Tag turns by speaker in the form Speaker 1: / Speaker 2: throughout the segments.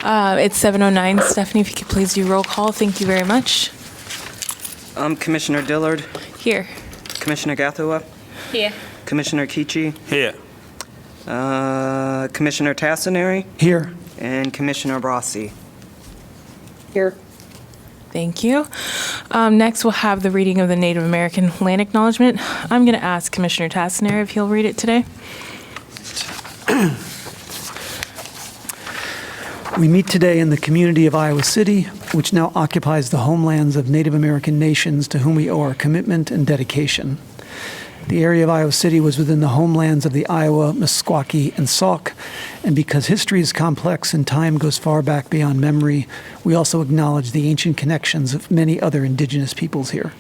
Speaker 1: It's 7:09. Stephanie, if you could please do roll call. Thank you very much.
Speaker 2: Commissioner Dillard,
Speaker 1: Here.
Speaker 2: Commissioner Gathua,
Speaker 1: Here.
Speaker 2: Commissioner Kichi,
Speaker 3: Here.
Speaker 2: Commissioner Tassinari,
Speaker 4: Here.
Speaker 2: and Commissioner Rossi.
Speaker 5: Here.
Speaker 1: Thank you. Next, we'll have the reading of the Native American Land Acknowledgement. I'm going to ask Commissioner Tassinari if he'll read it today.
Speaker 4: We meet today in the community of Iowa City, which now occupies the homelands of Native American nations to whom we owe our commitment and dedication. The area of Iowa City was within the homelands of the Iowa, Meskwaki, and Sauk, and because history is complex and time goes far back beyond memory, we also acknowledge the ancient connections of many other indigenous peoples here.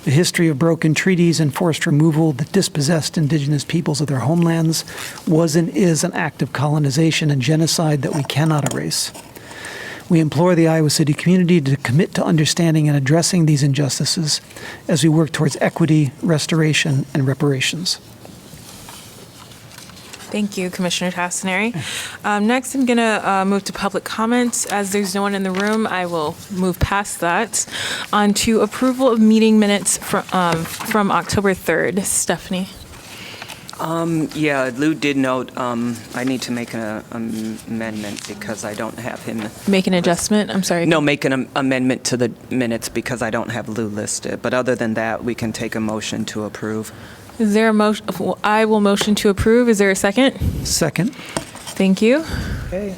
Speaker 4: The history of broken treaties and forced removal that dispossessed indigenous peoples of their homelands was and is an act of colonization and genocide that we cannot erase. We implore the Iowa City community to commit to understanding and addressing these injustices as we work towards equity, restoration, and reparations.
Speaker 1: Thank you, Commissioner Tassinari. Next, I'm going to move to public comments. As there's no one in the room, I will move past that. On to approval of meeting minutes from October 3rd. Stephanie.
Speaker 2: Yeah, Lou did note I need to make an amendment because I don't have him.
Speaker 1: Make an adjustment? I'm sorry.
Speaker 2: No, make an amendment to the minutes because I don't have Lou listed. But other than that, we can take a motion to approve.
Speaker 1: Is there a motion? I will motion to approve. Is there a second?
Speaker 4: Second.
Speaker 1: Thank you.
Speaker 2: Okay.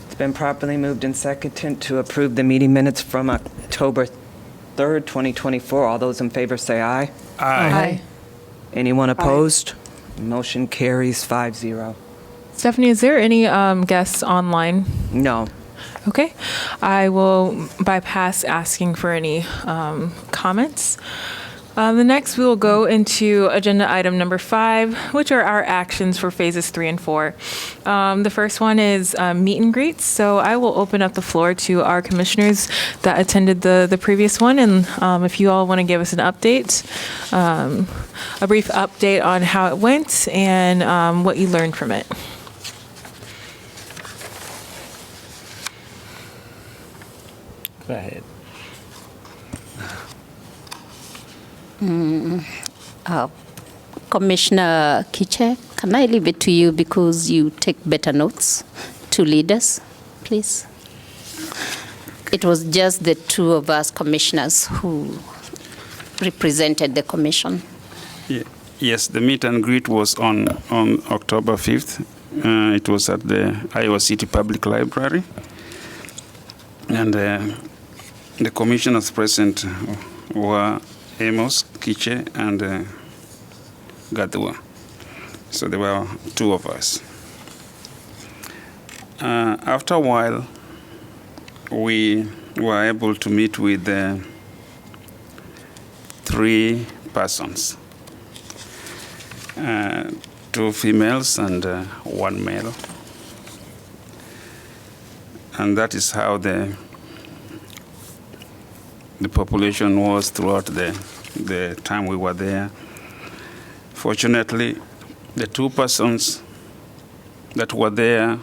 Speaker 2: It's been properly moved and seconded to approve the meeting minutes from October 3rd, 2024. All those in favor say aye.
Speaker 1: Aye.
Speaker 2: Anyone opposed? Motion carries 5-0.
Speaker 1: Stephanie, is there any guests online?
Speaker 2: No.
Speaker 1: Okay. I will bypass asking for any comments. The next, we will go into agenda item number 5, which are our actions for phases 3 and 4. The first one is meet and greets. So I will open up the floor to our commissioners that attended the previous one. And if you all want to give us an update, a brief update on how it went and what you learned from it.
Speaker 3: Go ahead.
Speaker 5: Commissioner Kiche, can I leave it to you because you take better notes to lead us, please? It was just the two of us commissioners who represented the commission.
Speaker 3: Yes, the meet and greet was on October 5th. It was at the Iowa City Public Library. And the commissioners present were Amos, Kiche, and Gathua. So there were two of us. After a while, we were able to meet with 3 persons, 2 females and 1 male. And that is how the population was throughout the time we were there. Fortunately, the 2 persons that were there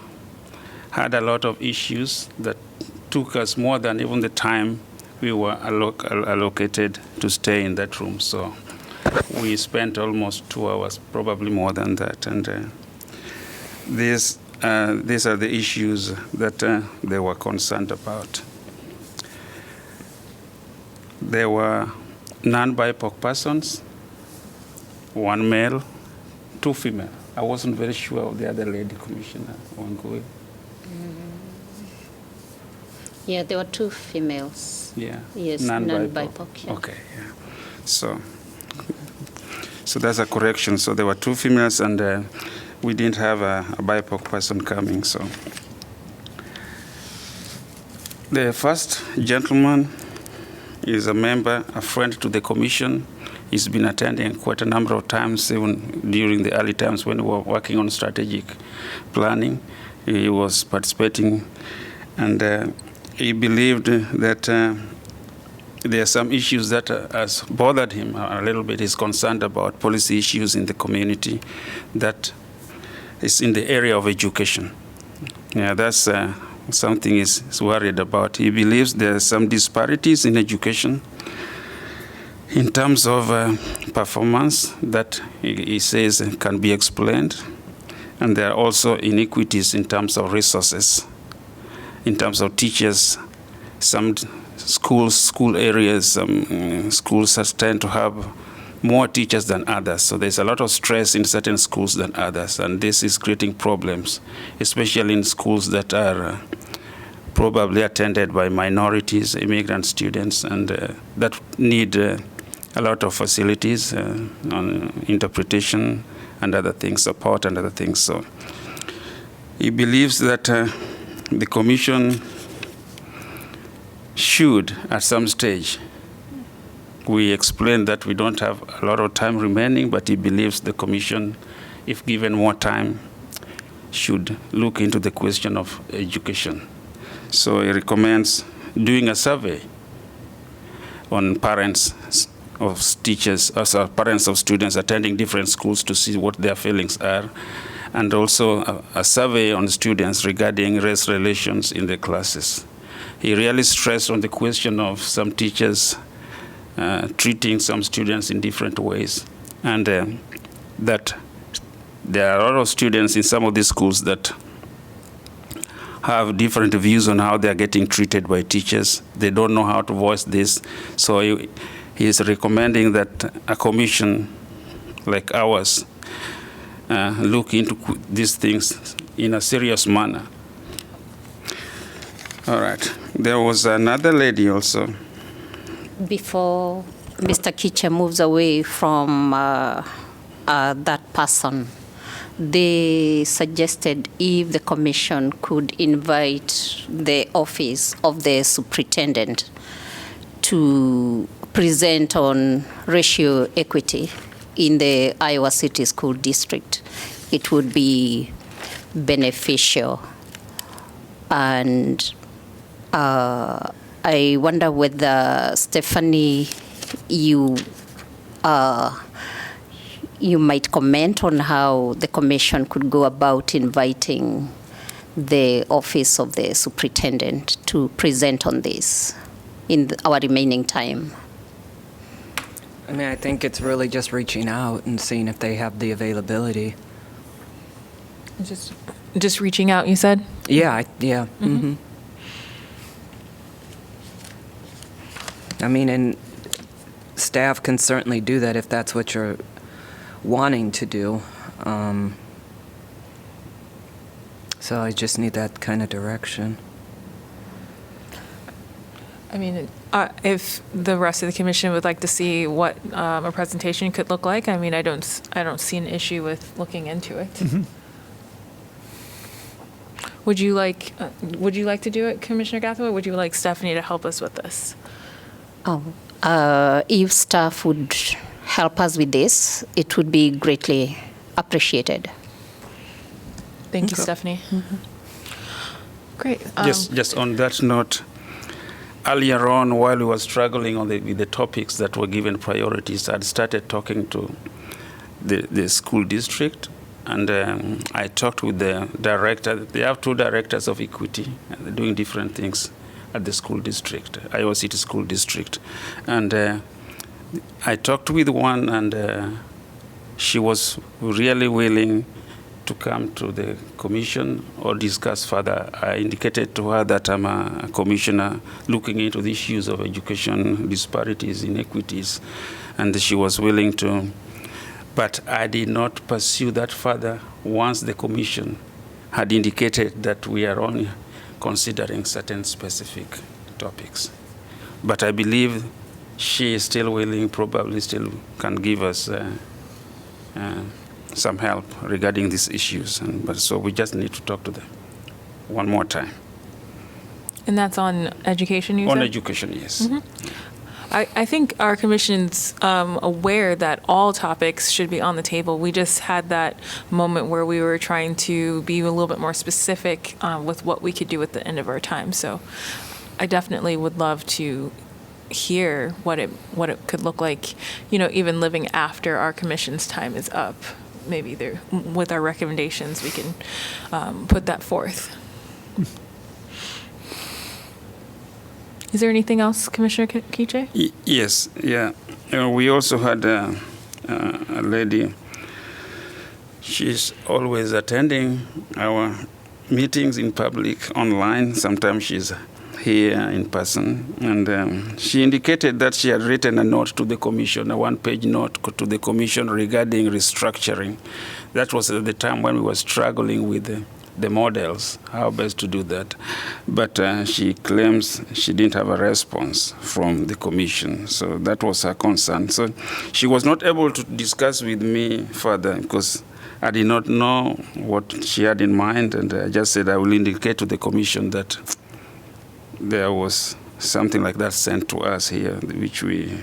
Speaker 3: had a lot of issues that took us more than even the time we were allocated to stay in that room. So we spent almost 2 hours, probably more than that. And these are the issues that they were concerned about. There were non-BIPOC persons, 1 male, 2 female. I wasn't very sure of the other lady, Commissioner Wangui.
Speaker 5: Yeah, there were 2 females.
Speaker 3: Yeah.
Speaker 5: Yes, non-BIPOC. Yeah.
Speaker 3: Okay, yeah. So that's a correction. So there were 2 females, and we didn't have a BIPOC person coming. So the first gentleman is a member, a friend to the commission. He's been attending quite a number of times, even during the early times when we were working on strategic planning. He was participating, and he believed that there are some issues that has bothered him a little bit. He's concerned about policy issues in the community that is in the area of education. Yeah, that's something he's worried about. He believes there are some disparities in education in terms of performance that he says can be explained. And there are also inequities in terms of resources, in terms of teachers. Some school areas, schools tend to have more teachers than others. So there's a lot of stress in certain schools than others. And this is creating problems, especially in schools that are probably attended by minorities, immigrant students, and that need a lot of facilities on interpretation and other things, support and other things. So he believes that the commission should, at some stage, we explained that we don't have a lot of time remaining, but he believes the commission, if given more time, should look into the question of education. So he recommends doing a survey on parents of teachers, also parents of students attending different schools to see what their feelings are, and also a survey on students regarding race relations in the classes. He really stressed on the question of some teachers treating some students in different ways, and that there are a lot of students in some of these schools that have different views on how they are getting treated by teachers. They don't know how to voice this. So he is recommending that a commission like ours look into these things in a serious manner. All right. There was another lady also.
Speaker 5: Before Mr. Kiche moves away from that person, they suggested if the commission could invite the office of the superintendent to present on racial equity in the Iowa City School District, it would be beneficial. And I wonder whether, Stephanie, you might comment on how the commission could go about inviting the office of the superintendent to present on this in our remaining time.
Speaker 2: I mean, I think it's really just reaching out and seeing if they have the availability.
Speaker 1: Just reaching out, you said?
Speaker 2: Yeah, yeah. Mm-hmm. I mean, and staff can certainly do that if that's what you're wanting to do. So I just need that kind of direction.
Speaker 1: I mean, if the rest of the commission would like to see what a presentation could look like, I mean, I don't see an issue with looking into it.
Speaker 4: Mm-hmm.
Speaker 1: Would you like to do it, Commissioner Gathaway? Would you like Stephanie to help us with this?
Speaker 5: If staff would help us with this, it would be greatly appreciated.
Speaker 1: Thank you,
Speaker 2: Okay.
Speaker 1: Stephanie. Mm-hmm. Great.
Speaker 3: Just on that note, earlier on, while we were struggling with the topics that were given priorities, I'd started talking to the school district, and I talked with the director. They have two directors of equity, and they're doing different things at the school district, Iowa City School District. And I talked with one, and she was really willing to come to the commission or discuss further. I indicated to her that I'm a commissioner looking into the issues of education disparities, inequities, and she was willing to. But I did not pursue that further once the commission had indicated that we are only considering certain specific topics. But I believe she is still willing, probably still can give us some help regarding these issues. But so we just need to talk to them one more time.
Speaker 1: And that's on education, you said?
Speaker 3: On education, yes.
Speaker 1: Mm-hmm. I think our commission's aware that all topics should be on the table. We just had that moment where we were trying to be a little bit more specific with what we could do at the end of our time. So I definitely would love to hear what it could look like, even living after our commission's time is up. Maybe there, with our recommendations, we can put that forth. Is there anything else, Commissioner Kiche?
Speaker 3: Yes, yeah. We also had a lady. She's always attending our meetings in public, online. Sometimes she's here in person. And she indicated that she had written a note to the commission, a one-page note to the commission regarding restructuring. That was at the time when we were struggling with the models, how best to do that. But she claims she didn't have a response from the commission. So that was her concern. So she was not able to discuss with me further because I did not know what she had in mind. And I just said I will indicate to the commission that there was something like that sent to us here, which we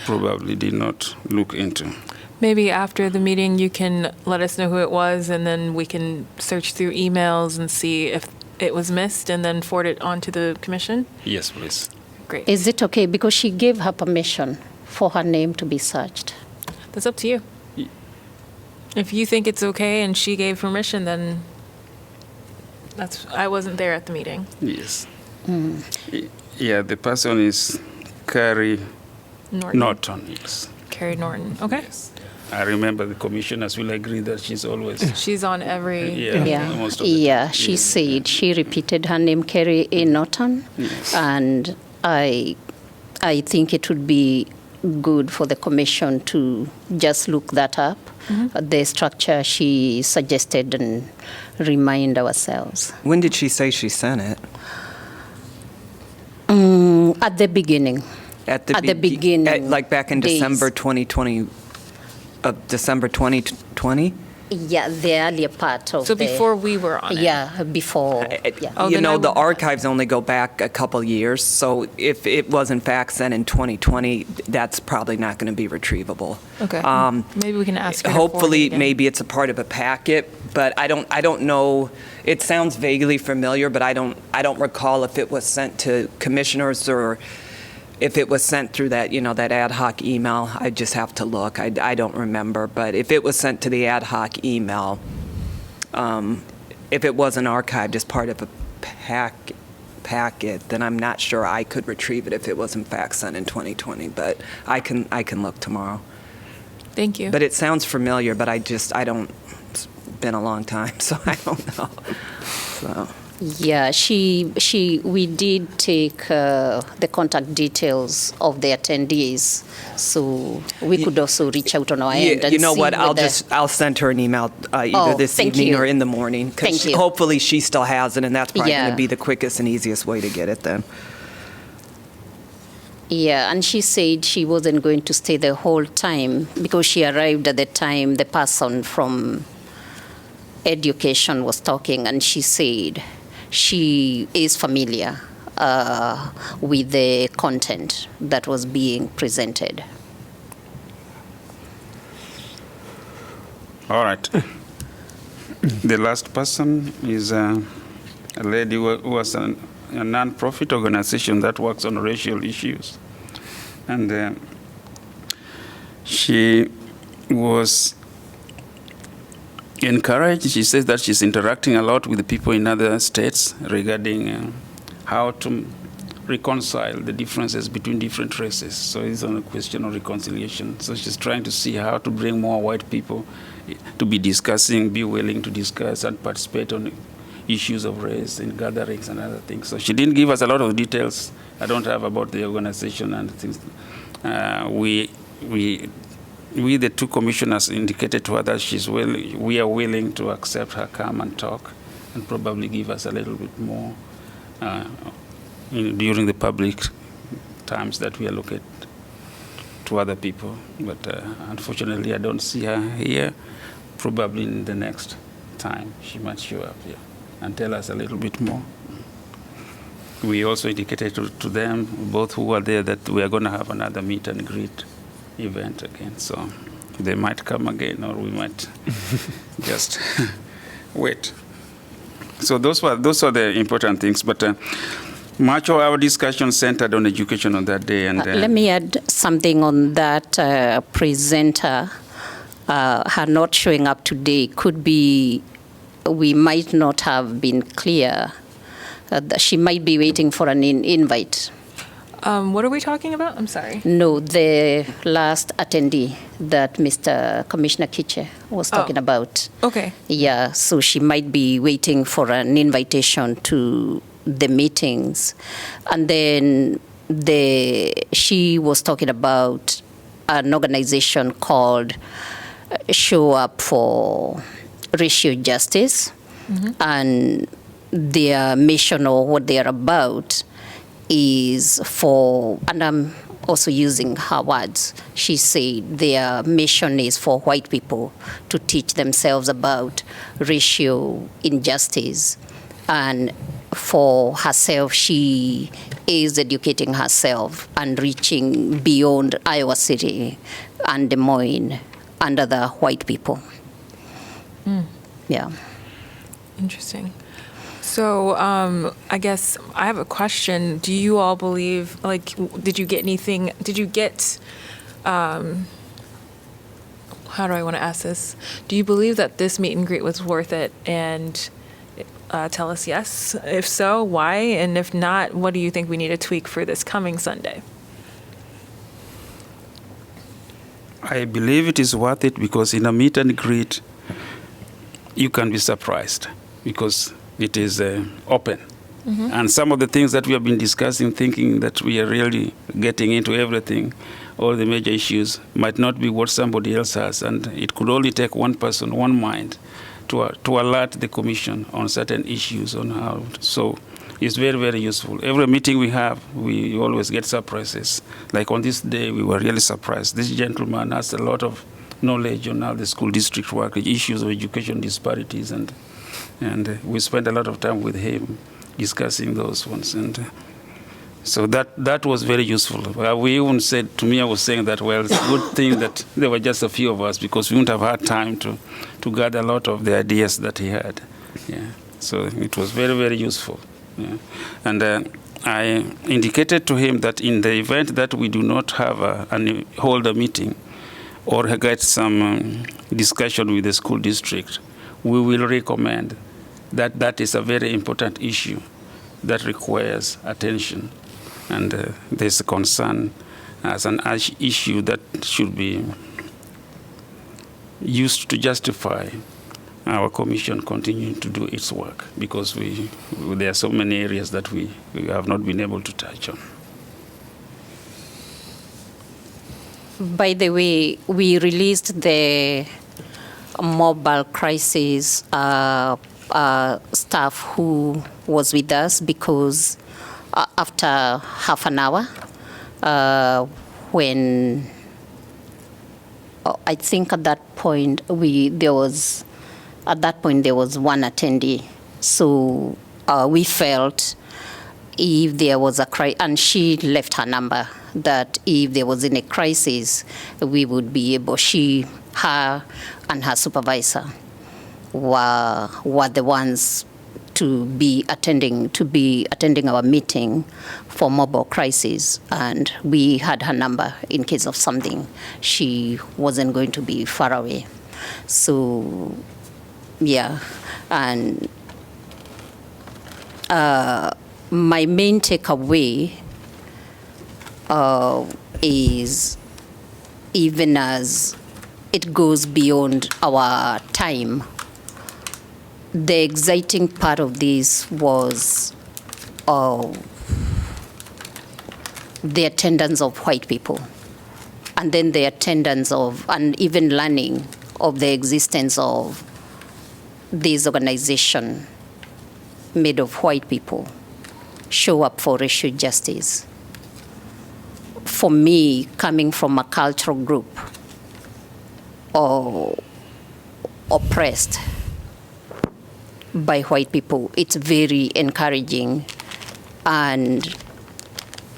Speaker 3: probably did not look into.
Speaker 1: Maybe after the meeting, you can let us know who it was, and then we can search through emails and see if it was missed, and then forward it on to the commission.
Speaker 3: Yes, please.
Speaker 1: Great.
Speaker 5: Is it okay? Because she gave her permission for her name to be searched.
Speaker 1: That's up to you. If you think it's okay and she gave permission, then I wasn't there at the meeting.
Speaker 3: Yes. Yeah, the person is Carrie Norton. Yes.
Speaker 1: Carrie Norton. Okay.
Speaker 3: Yes. I remember the commissioners will agree that she's always.
Speaker 1: She's on every.
Speaker 3: Most of the time.
Speaker 5: She said, she repeated her name, Carrie A. Norton.
Speaker 3: Yes.
Speaker 5: And I think it would be good for the commission to just look that up, the structure she suggested, and remind ourselves.
Speaker 2: When did she say she sent it?
Speaker 5: At the beginning.
Speaker 2: At the beginning. Like back in
Speaker 5: days.
Speaker 2: December 2020?
Speaker 5: Yeah, the earlier part of
Speaker 1: So before we were on it.
Speaker 5: Yeah, before. Yeah.
Speaker 1: Oh,
Speaker 2: You
Speaker 1: then
Speaker 2: know,
Speaker 1: I
Speaker 2: the
Speaker 1: would-
Speaker 2: archives only go back a couple years, so if it was in fact sent in 2020, that's probably not going to be retrievable.
Speaker 1: Okay. Maybe we can ask her. to forward it
Speaker 2: Hopefully,
Speaker 1: again.
Speaker 2: maybe it's a part of a packet, but I don't know. It sounds vaguely familiar, but I don't recall if it was sent to commissioners or if it was sent through that, that ad hoc email. I just have to look. I don't remember, but if it was sent to the ad hoc email, if it wasn't archived as part of a packet, then I'm not sure I could retrieve it if it was in fact sent in 2020, but I can look tomorrow.
Speaker 1: Thank you.
Speaker 2: But it sounds familiar, but I don't, it's been a long time, so I don't know. So.
Speaker 5: Yeah, we did take the contact details of the attendees, so we could also reach out on our end and
Speaker 2: you know
Speaker 5: see
Speaker 2: what?
Speaker 5: whether-
Speaker 2: I'll send her an email either this
Speaker 5: thank
Speaker 2: evening
Speaker 5: you.
Speaker 2: or in the morning. 'Cause
Speaker 5: Thank you.
Speaker 2: hopefully she still has it, and that's probably going
Speaker 5: Yeah.
Speaker 2: to be the quickest and easiest way to get it then.
Speaker 5: Yeah, and she said she wasn't going to stay the whole time because she arrived at the time the person from education was talking, and she said she is familiar with the content that was being presented.
Speaker 3: All right. The last person is a lady who was a non-profit organization that works on racial issues. And she was encouraged. She says that she's interacting a lot with the people in other states regarding how to reconcile the differences between different races. So it's on a question of reconciliation. So she's trying to see how to bring more white people to be discussing, be willing to discuss and participate on issues of race in gatherings and other things. So she didn't give us a lot of details I don't have about the organization and things. We, the two commissioners, indicated to her that we are willing to accept her come and talk and probably give us a little bit more during the public times that we allocate to other people. But unfortunately, I don't see her here. Probably in the next time, she might show up here and tell us a little bit more. We also indicated to them, both who were there, that we are going to have another meet and greet event again. So they might come again, or we might just wait. So those are the important things. But much of our discussion centered on education on that day. And
Speaker 5: let me add something on that presenter. Her not showing up today could be, we might not have been clear She might be waiting for an invite.
Speaker 1: What are we talking about? I'm sorry.
Speaker 5: No, the last attendee that Mr. Commissioner Kiche was talking about.
Speaker 1: Okay.
Speaker 5: Yeah, so she might be waiting for an invitation to the meetings. And then she was talking about an organization called Show Up for Racial Justice. And their mission, or what they are about, is for, and I'm also using her words, she said their mission is for white people to teach themselves about racial injustice. And for herself, she is educating herself and reaching beyond Iowa City and Des Moines under the white people. Yeah.
Speaker 1: Interesting. So I guess I have a question. Do you all believe, like, did you get, how do I want to ask this? Do you believe that this meet and greet was worth it? And tell us yes. If so, why? And if not, what do you think we need to tweak for this coming Sunday?
Speaker 3: I believe it is worth it because in a meet and greet, you can be surprised because it is open. And some of the things that we have been discussing, thinking that we are really getting into everything, all the major issues, might not be what somebody else has. And it could only take one person, one mind, to alert the commission on certain issues on how. So it's very, very useful. Every meeting we have, we always get surprises. Like on this day, we were really surprised. This gentleman has a lot of knowledge on how the school district work, issues of education disparities, and we spent a lot of time with him discussing those ones. And so that was very useful. We even said, to me, I was saying that, well, it's a good thing that there were just a few of us because we wouldn't have had time to gather a lot of the ideas that he had. Yeah. So it was very, very useful. Yeah. And I indicated to him that in the event that we do not have hold a meeting or get some discussion with the school district, we will recommend that is a very important issue that requires attention. And there's a concern as an issue that should be used to justify our commission continuing to do its work because there are so many areas that we have not been able to touch on.
Speaker 5: By the way, we released the mobile crisis staff who was with us because after half an hour, when I think at that point there was one attendee, so we felt if there was a crisis, and she left her number, that if there was any crisis, we would be able, her and her supervisor were the ones to be attending our meeting for mobile crisis, and we had her number in case of something. She wasn't going to be far away. So, yeah, and my main takeaway is, even as it goes beyond our time, the exciting part of this was the attendance of white people, and then the attendance of, and even learning of the existence of this organization made of white people, Show Up for Racial Justice. For me, coming from a cultural group oppressed by white people, it's very encouraging, and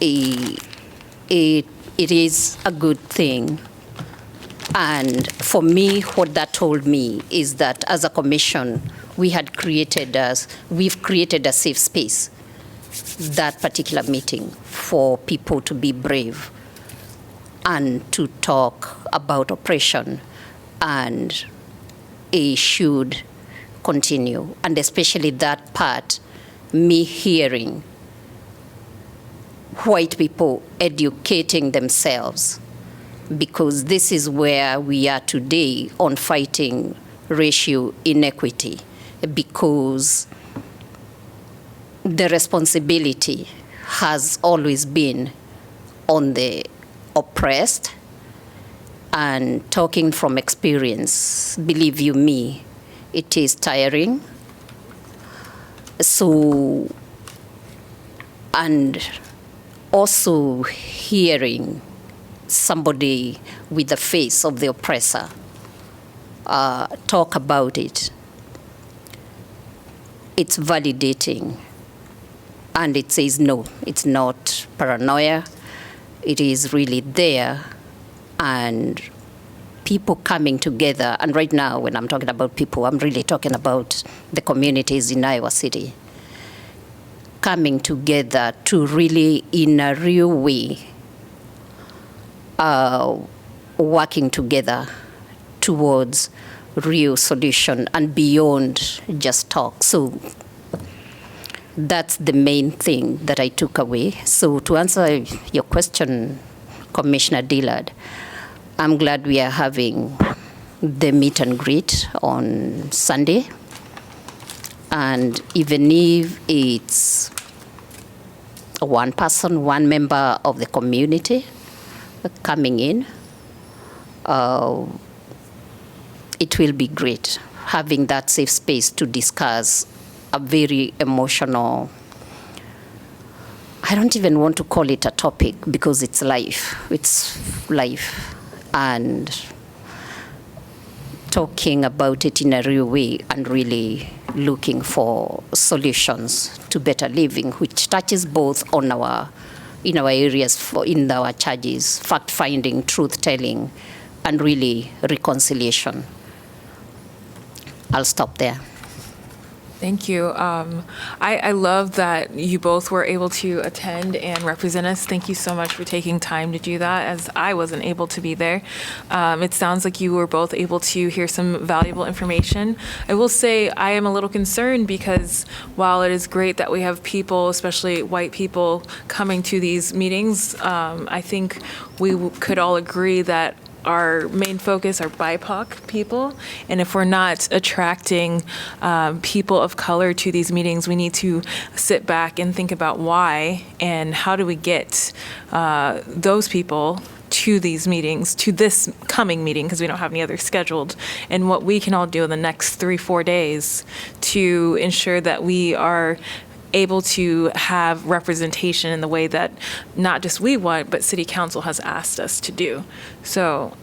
Speaker 5: it is a good thing. And for me, what that told me is that as a commission, we've created a safe space, that particular meeting, for people to be brave and to talk about oppression, and it should continue, and especially that part me hearing white people educating themselves, because this is where we are today on fighting racial inequity, because the responsibility has always been on the oppressed. And talking from experience, believe you me, it is tiring. So, and also hearing somebody with the face of the oppressor talk about it, it's validating. And it says, no, it's not paranoia. It is really there. And people coming together. And right now, when I'm talking about people, I'm really talking about the communities in Iowa City coming together to really, in a real way, working together towards real solution and beyond just talk. So that's the main thing that I took away. So to answer your question, Commissioner Dillard, I'm glad we are having the meet and greet on Sunday. And even if it's one person, one member of the community coming in, it will be great having that safe space to discuss a very emotional, I don't even want to call it a topic because it's life. It's life. And talking about it in a real way and really looking for solutions to better living, which touches both on in our areas, in our charges, fact-finding, truth-telling, and really reconciliation. I'll stop there.
Speaker 1: Thank you. I love that you both were able to attend and represent us. Thank you so much for taking time to do that, as I wasn't able to be there. It sounds like you were both able to hear some valuable information. I will say I am a little concerned because while it is great that we have people, especially white people, coming to these meetings, I think we could all agree that our main focus are BIPOC people, and if we're not attracting people of color to these meetings, we need to sit back and think about why and how do we get those people to these meetings, to this coming meeting, because we don't have any other scheduled, and what we can all do in the next 3-4 days to ensure that we are able to have representation in the way that not just we want, but City Council has asked us to do. So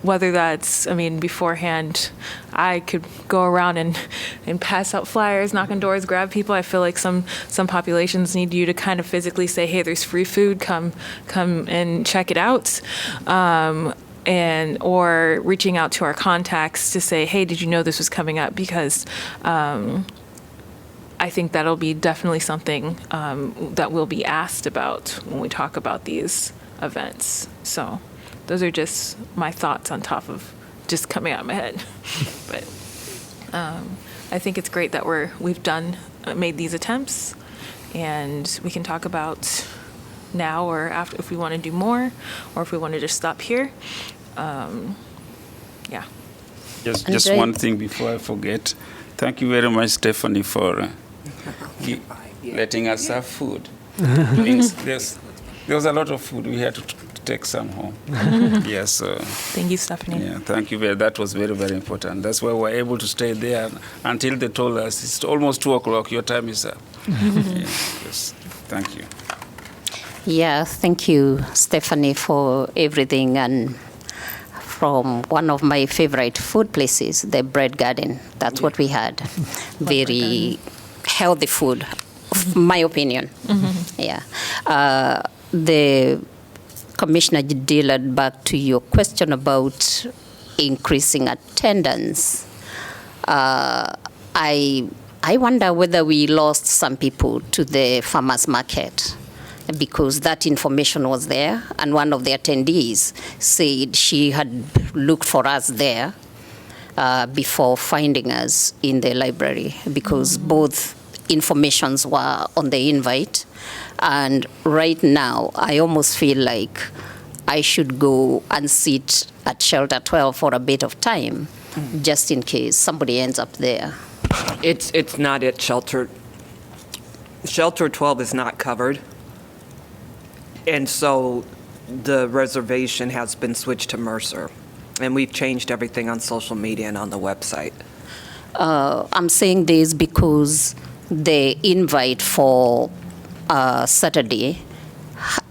Speaker 1: whether that's, beforehand, I could go around and pass out flyers, knock on doors, grab people. I feel like some populations need you to kind of physically say, hey, there's free food, come and check it out. Or reaching out to our contacts to say, hey, did you know this was coming up? Because I think that'll be definitely something that will be asked about when we talk about these events. So those are just my thoughts on top of just coming out of my head. But I think it's great that we've made these attempts, and we can talk about now or after if we want to do more, or if we want to just stop here. Yeah.
Speaker 3: Just one thing before I forget. Thank you very much, Stephanie, for letting us have food. There was a lot of food. We had to take some home. Yes.
Speaker 1: Thank you, Stephanie.
Speaker 3: Yeah, thank you. That was very, very important. That's why we were able to stay there until they told us it's almost 2:00. Your time is up. Yes. Thank you.
Speaker 5: Yeah, thank you, Stephanie, for everything. And from one of my favorite food places, the Bread Garden. That's what we had. Very healthy food, my opinion. Yeah. The Commissioner Dillard, back to your question about increasing attendance. I wonder whether we lost some people to the farmers market, because that information was there, and one of the attendees said she had looked for us there before finding us in the library, because both informations were on the invite. And right now, I almost feel like I should go and sit at Shelter 12 for a bit of time, just in case somebody ends up there.
Speaker 2: It's not at Shelter. Shelter 12 is not covered. And so the reservation has been switched to Mercer. And we've changed everything on social media and on the website.
Speaker 5: I'm saying this because the invite for Saturday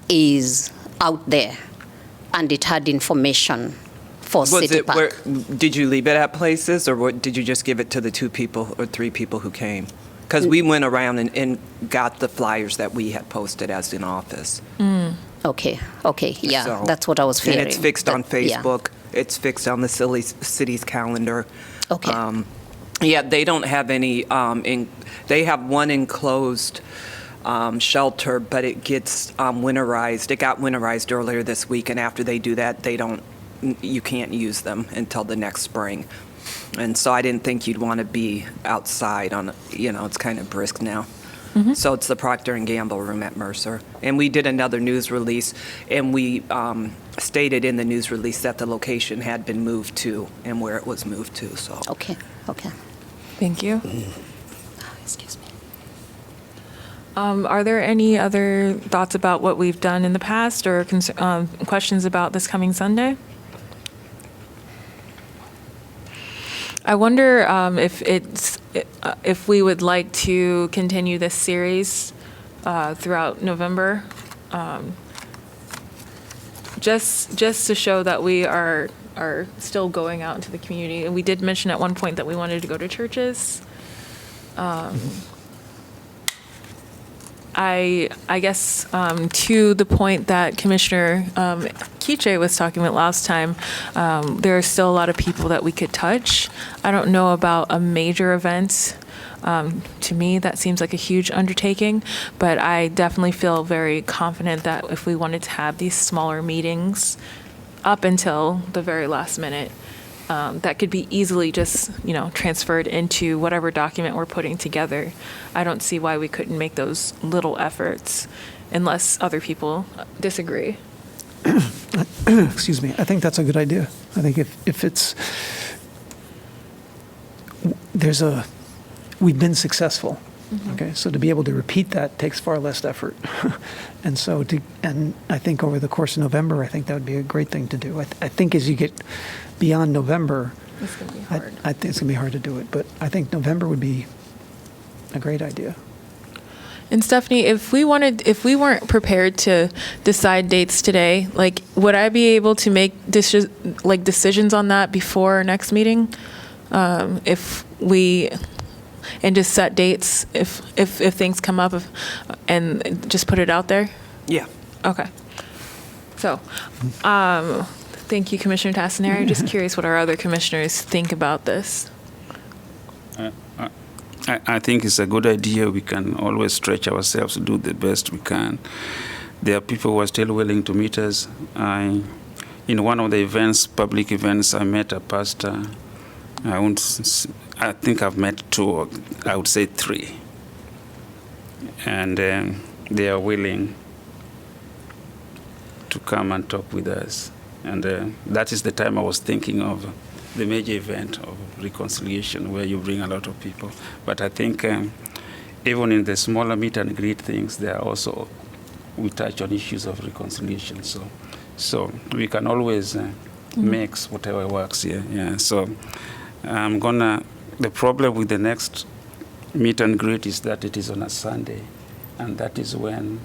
Speaker 5: is out there, and it had information for City Park.
Speaker 2: Did you leave it at places, or did you just give it to the 2 people or 3 people who came? Because we went around and got the flyers that we had posted as in office.
Speaker 5: Okay, yeah,
Speaker 2: So-
Speaker 5: that's what I was fearing.
Speaker 2: And it's fixed on
Speaker 5: Yeah.
Speaker 2: Facebook. It's fixed on the city's calendar.
Speaker 5: Okay.
Speaker 2: Yeah, they don't have any, they have one enclosed shelter, but it gets winterized. It got winterized earlier this week, and after they do that, you can't use them until the next spring. And so I didn't think you'd want to be outside it's kind of brisk now. So it's the Procter & Gamble room at Mercer. And we did another news release, and we stated in the news release that the location had been moved to and where it was moved to, so.
Speaker 5: Okay.
Speaker 1: Thank you.
Speaker 5: Excuse me.
Speaker 1: Are there any other thoughts about what we've done in the past or questions about this coming Sunday? I wonder if we would like to continue this series throughout November, just to show that we are still going out into the community. And we did mention at one point that we wanted to go to churches. I guess to the point that Commissioner Kiche was talking about last time, there are still a lot of people that we could touch. I don't know about a major event. To me, that seems like a huge undertaking, but I definitely feel very confident that if we wanted to have these smaller meetings up until the very last minute, that could be easily just, transferred into whatever document we're putting together. I don't see why we couldn't make those little efforts unless other people disagree.
Speaker 4: Excuse me. I think that's a good idea. I think if it's, we've been successful. Okay, so to be able to repeat that takes far less effort. And so and I think over the course of November, I think that would be a great thing to do. I think as you get beyond November,
Speaker 1: It's going to be hard.
Speaker 4: I think it's going to be hard to do it, but I think November would be a great idea.
Speaker 1: And Stephanie, if we weren't prepared to decide dates today, would I be able to make decisions on that before our next meeting? And just set dates if things come up and just put it out there?
Speaker 2: Yeah.
Speaker 1: Okay. So, thank you, Commissioner Tassinari. Just curious what our other commissioners think about this.
Speaker 3: I think it's a good idea. We can always stretch ourselves to do the best we can. There are people who are still willing to meet us. In one of the events, public events, I met a pastor. I think I've met 2, or I would say 3. And they are willing to come and talk with us. And that is the time I was thinking of the major event of reconciliation, where you bring a lot of people. But I think even in the smaller meet and greet things, we touch on issues of reconciliation. So we can always mix whatever works here. Yeah. So the problem with the next meet and greet is that it is on a Sunday, and that is when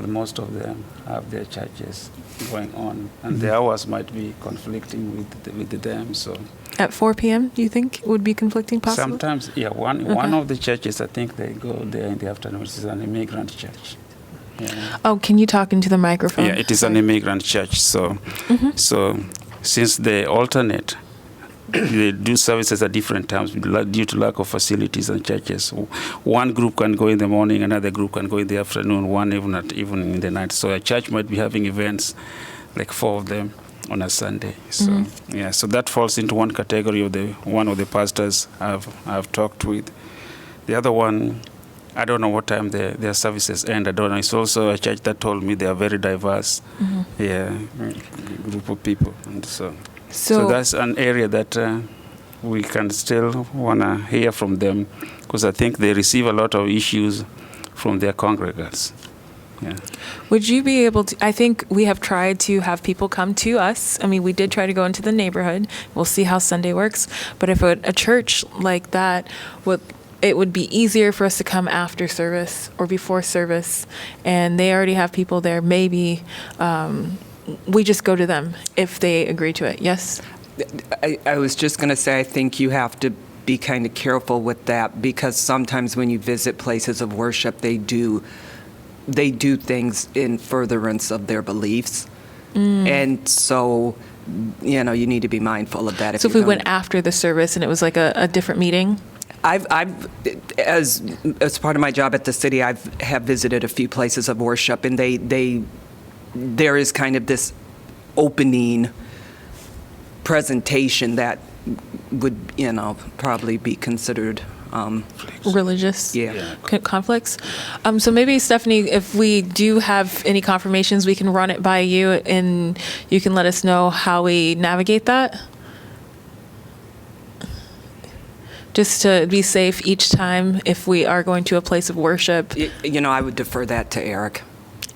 Speaker 3: most of them have their churches going on, and the hours might be conflicting with them. So
Speaker 1: At 4 p.m., do you think it would be conflicting possibly?
Speaker 3: sometimes, yeah, one of the churches, I think they go there in the afternoon. It's an immigrant church. Yeah.
Speaker 1: Oh, can you talk into the microphone?
Speaker 3: Yeah, it is an immigrant church. So since they alternate, they do services at different times due to lack of facilities and churches. One group can go in the morning, another group can go in the afternoon, one even in the night. So a church might be having events, like 4 of them on a Sunday. So so that falls into one category of one of the pastors I've talked with. The other one, I don't know what time their services end. I don't know. It's also a church that told me they are very diverse, group of people, and so that's an area that we can still want to hear from them, because I think they receive a lot of issues from their congregants. Yeah.
Speaker 1: Would you be able to? I think we have tried to have people come to us. I mean, we did try to go into the neighborhood. We'll see how Sunday works. But if a church like that it would be easier for us to come after service or before service, and they already have people there. Maybe we just go to them if they agree to it. Yes.
Speaker 2: I was just going to say, I think you have to be kind of careful with that, because sometimes when you visit places of worship, they do things in furtherance of their beliefs. And so, you need to be mindful of that.
Speaker 1: So if we went after the service and it was like a different meeting?
Speaker 2: I've as part of my job at the city, have visited a few places of worship, and there is kind of this opening presentation that would, probably be considered
Speaker 1: Religious
Speaker 2: Yeah.
Speaker 1: conflicts. So maybe, Stephanie, if we do have any confirmations, we can run it by you and you can let us know how we navigate that. Just to be safe each time if we are going to a place of worship.
Speaker 2: I would defer that to Eric.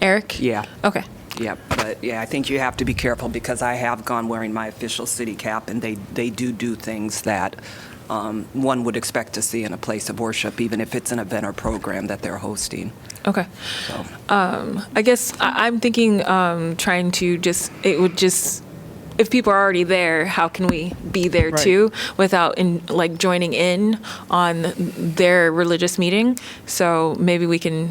Speaker 1: Eric?
Speaker 2: Yeah.
Speaker 1: Okay.
Speaker 2: Yeah, but I think you have to be careful, because I have gone wearing my official city cap, and they do things that one would expect to see in a place of worship, even if it's an event or program that they're hosting.
Speaker 1: Okay.
Speaker 2: So.
Speaker 1: I guess I'm thinking trying to if people are already there, how can we be there too without joining in on their religious meeting? So maybe we can,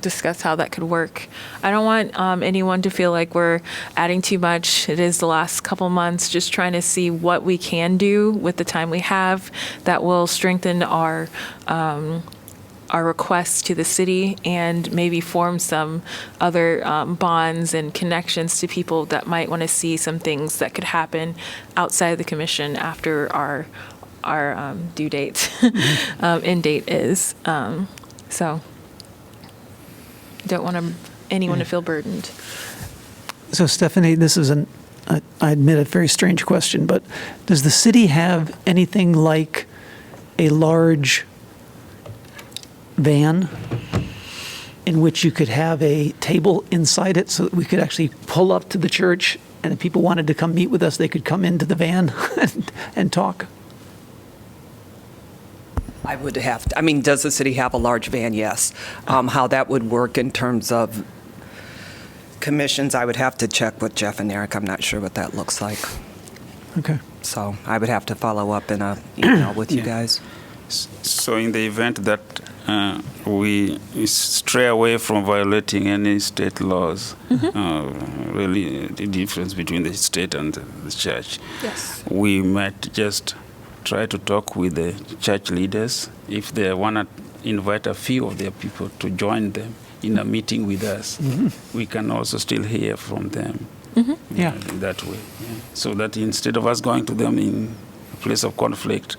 Speaker 1: discuss how that could work. I don't want anyone to feel like we're adding too much. It is the last couple months, just trying to see what we can do with the time we have that will strengthen our requests to the city and maybe form some other bonds and connections to people that might want to see some things that could happen outside of the commission after our due date, end date is. So don't want anyone to feel burdened.
Speaker 4: So Stephanie, this is I admit, a very strange question, but does the city have anything like a large van in which you could have a table inside it so that we could actually pull up to the church, and if people wanted to come meet with us, they could come into the van and talk?
Speaker 2: I would have to, does the city have a large van? Yes. How that would work in terms of commissions, I would have to check with Jeff and Eric. I'm not sure what that looks like.
Speaker 4: Okay.
Speaker 2: So I would have to follow up in an email with you guys.
Speaker 3: So in the event that we stray away from violating any state laws, really the difference between the state and the church,
Speaker 1: Yes.
Speaker 3: we might just try to talk with the church leaders if they want to invite a few of their people to join them in a meeting with us. We can also still hear from them
Speaker 4: Yeah.
Speaker 3: that way. Yeah. So that instead of us going to them in a place of conflict,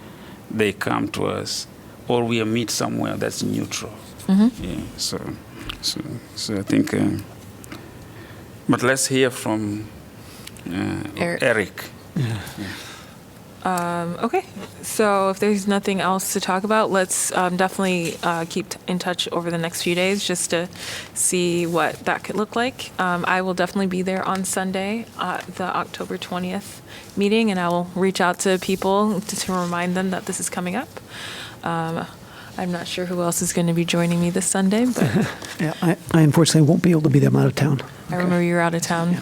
Speaker 3: they come to us, or we meet somewhere that's neutral. Yeah. So I think. But let's hear from Eric.
Speaker 1: Okay, so if there's nothing else to talk about, let's definitely keep in touch over the next few days just to see what that could look like. I will definitely be there on Sunday at the October 20th meeting, and I will reach out to people to remind them that this is coming up. I'm not sure who else is going to be joining me this Sunday, but
Speaker 4: Yeah, I unfortunately won't be able to be there. I'm out of town.
Speaker 1: I remember you were out of town.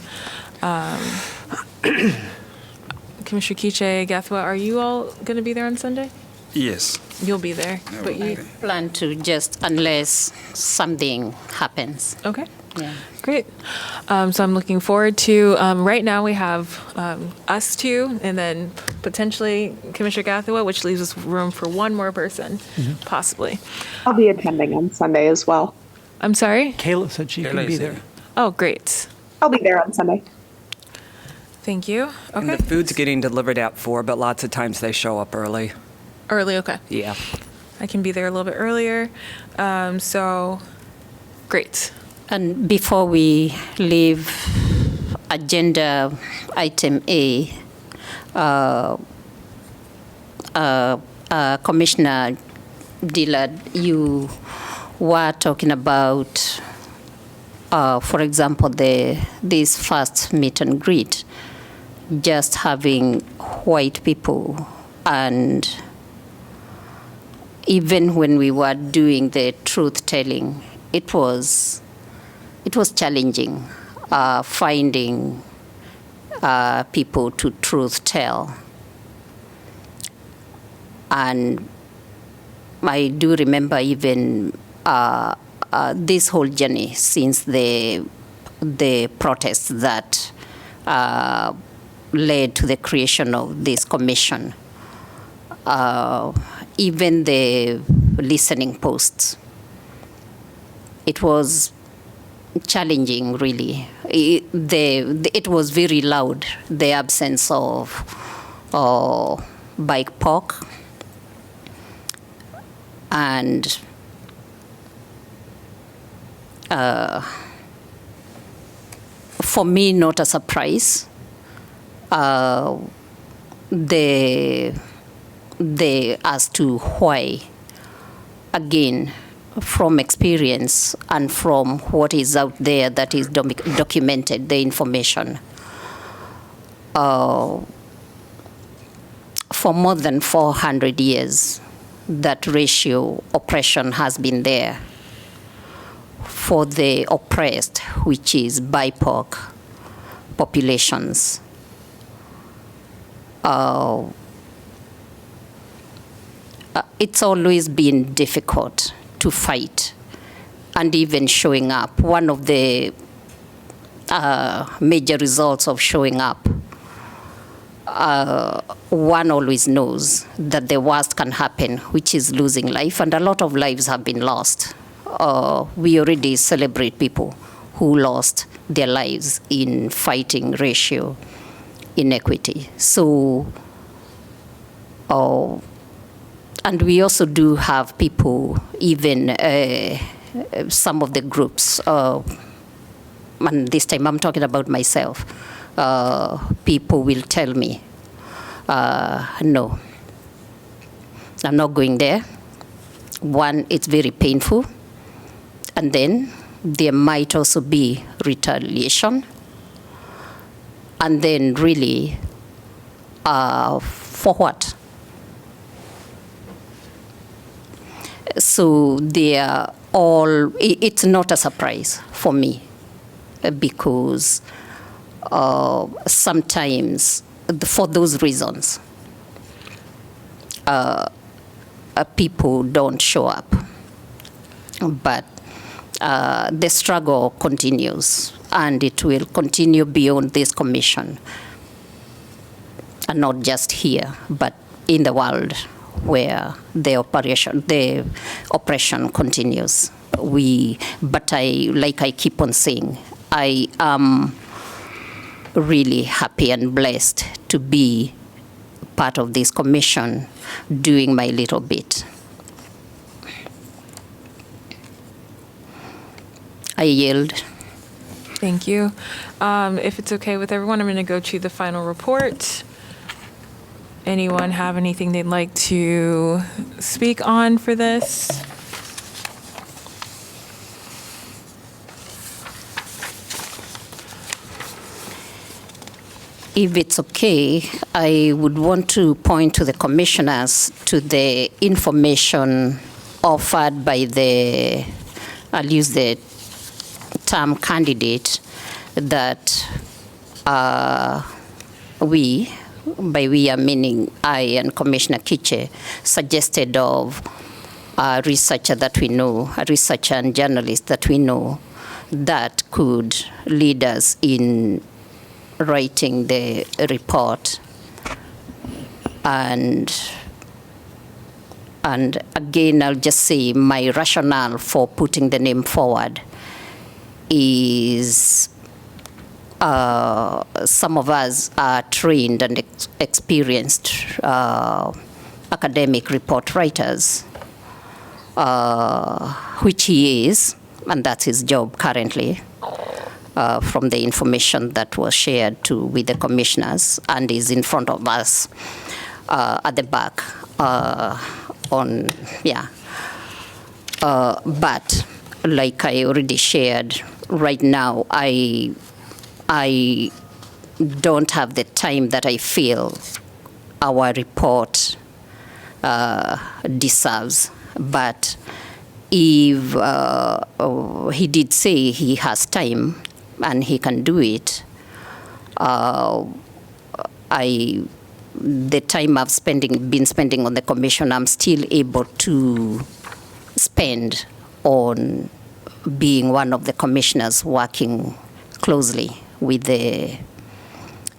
Speaker 1: Commissioner Kiche, Gathwa, are you all going to be there on Sunday?
Speaker 3: Yes.
Speaker 1: You'll be there, but you...
Speaker 5: Plan to just, unless something happens.
Speaker 1: Okay,
Speaker 5: Yeah.
Speaker 1: great. So I'm looking forward to, right now we have us two, and then potentially Commissioner Gathwa, which leaves us room for one more person, possibly.
Speaker 6: I'll be attending on Sunday as well.
Speaker 1: I'm sorry?
Speaker 4: Kayla said she could be there.
Speaker 1: Oh, great.
Speaker 6: I'll be there on Sunday.
Speaker 1: Thank you.
Speaker 2: And
Speaker 1: Okay.
Speaker 2: the food's getting delivered at 4, but lots of times they show up early.
Speaker 1: Early, okay.
Speaker 2: Yeah.
Speaker 1: I can be there a little bit earlier. So, great.
Speaker 5: And before we leave agenda item A, Commissioner Dillard, you were talking about, for example, this first meet and greet, just having white people, and even when we were doing the truth telling, it was challenging finding people to truth tell. And I do remember even this whole journey since the protests that led to the creation of this commission. Even the listening posts. It was challenging, really. It was very loud, the absence of BIPOC. And for me, not a surprise. As to why, again, from experience and from what is out there that is documented, the information. For more than 400 years, that racial oppression has been there for the oppressed, which is BIPOC populations. It's always been difficult to fight and even showing up. One of the major results of showing up, one always knows that the worst can happen, which is losing life, and a lot of lives have been lost. We already celebrate people who lost their lives in fighting racial inequity. So, and we also do have people, even some of the groups, and this time I'm talking about myself, people will tell me, no, I'm not going there. One, it's very painful. And then there might also be retaliation. And then really, for what? So they are all, it's not a surprise for me, because sometimes for those reasons, people don't show up. But the struggle continues, and it will continue beyond this commission, and not just here, but in the world where the oppression continues. But like I keep on saying, I am really happy and blessed to be part of this commission, doing my little bit. I yield.
Speaker 1: Thank you. If it's okay with everyone, I'm going to go to the final report. Anyone have anything they'd like to speak on for this?
Speaker 5: If it's okay, I would want to point to the commissioners to the information offered by the, I'll use the term candidate, that we, by we are meaning I and Commissioner Kiche, suggested of a researcher that we know, a researcher and journalist that we know, that could lead us in writing the report. And again, I'll just say my rationale for putting the name forward is some of us are trained and experienced academic report writers which he is, and that's his job currently, from the information that was shared with the commissioners, and is in front of us at the back. But like I already shared, right now I don't have the time that I feel our report deserves. But if he did say he has time and he can do it, the time I've been spending on the commission, I'm still able to spend on being one of the commissioners working closely with